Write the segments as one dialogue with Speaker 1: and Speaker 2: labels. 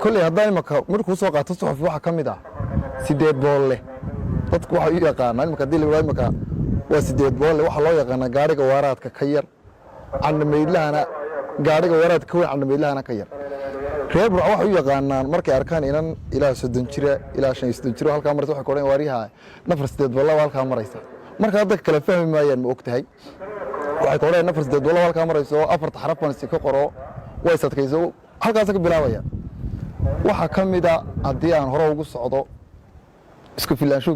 Speaker 1: كل هذا المكان مركو سوق تصحف في واحد كميدا سيدات بوله dadku waxa uu yaqaanaa marka dil walaal marka waa sideed boole waxa loo yaqaanaa gaariga waraadka ka yar canameydlahana gaariga waraadka ka weyn canameydlahana ka yar reer burco waxa uu yaqaanaan markay arkaan inan ilaa 30 jira ilaa 50 jira halka martay waxa kooreen wariyaha nafar sideed boole halka maraysa marka dad kala fahmi maayeen ma ogtahay waxay kooreen nafar sideed boole halka marayso afarta xarafan si ka qoro way sadkayso halkaas ka bilaabaya waxa kamida hadii aan hore ugu socdo isku filaansho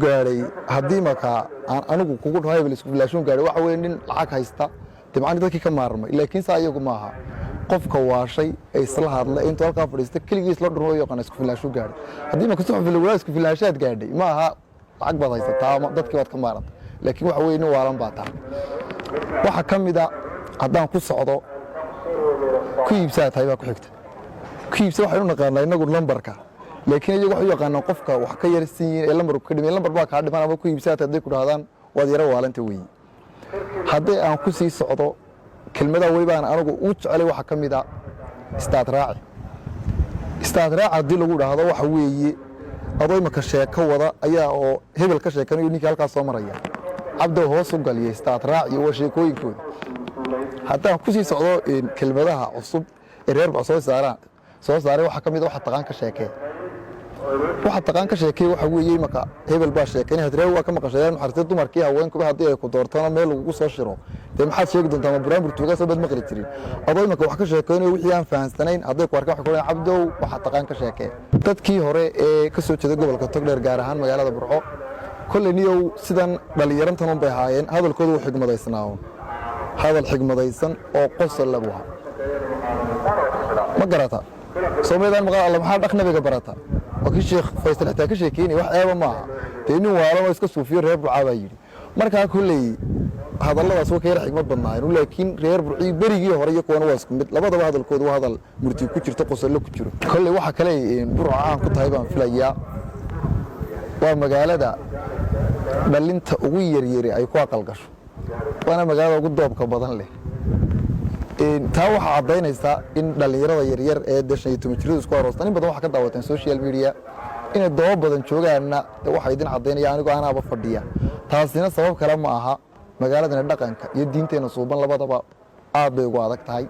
Speaker 1: gaaray hadii marka aan anigu kugu dhahay isku filaansho gaaray waxa weyn nin lacag haysta tabaan dadkii ka maarmay laakiin saayagu maaha qofka waashay ay isla hadla inta halka fadhiista kaligiis la dhuro yaqaan isku filaansho gaaray hadii marka soo filaa isku filaanshaad gaadhay maaha lacag baad haysataa dadkii waad ka maarantay laakiin waxa weyn waalan baa taa waxa kamida hadaan ku socdo ku iibsatay baa ku xigta ku iibsa waxa uu naqaanaa inagu lambarka laakiin iyagu waxa yaqaanaan qofka wax ka yarsiin ee lambar ka dhimay lambar baa ka dhiman ama ku iibsatay haday ku dhahdaan waad yara waalanta weey haddii aan ku sii socdo kelmada way baan anigu u jecelay waxa kamida istaad raaci hadii lagu dhahdo waxa weeye adoy ma ka sheeko wada ayaa oo hebel ka sheekanayo ninka halkaas soo maraya cabdo hoos u galiyay istaad raaci oo sheekooyinkooda haddaan ku sii socdo kelmadaha cusub ee reer baa soo saaray waxa kamida waxa taqaan ka sheekay waxa weeyay marka hebel baa sheekay hadreeyo waa ka maqashadeen maxartay dumarkii haweenku hadii ay ku doortaan meel lagu soo shiro ee maxaad sheegi doontaa ma buraan burtuuga soo bad maqli jirin adoy marka wax ka sheekaynayo wixii aan fahansanayn haday ku arkaan waxa ku cabdow waxa taqaan ka sheekay dadkii hore ee ka soo jeeday gobolka Togdheer gaar ahaan magaalada Burco kulliyow sidan dhalinyaranta bay haayeen hadalkoodu wuu xigmadaysnaa hadal xigmadaysan oo qosol lagu ha ma garata Soomaalidan maqa Allah maxaa dhaqnabiga barata oo sheekh Faysal xitaa ka sheekeynay wax eeba ma aha tiin waalo iska suufiyo reer Burco yiri marka kulay hadalladaas oo ka yar xigmad badnaa laakiin reer Burco berigii hore iyo kuwana waa isku mid labadaba hadalkoodu waa hadal murti ku jirto qosol ku jiro kulay waxa kale Burco aan ku tahay baan filayaa waa magaalada dhalinta ugu yar ay ku aqal gasho waana magaalada ugu doobka badan leh taa waxa cadeynaysa in dhalinyarada yar ee dashay tumajiradu isku aroostaan in badan waxa ka daawateen social media in doob badan joogaana waxa idin cadeynaya anigu aanaba fadhiya taasina sabab kale ma aha magaalada dhaqanka iyo diinteena suuban labadaba aad bay ugu adag tahay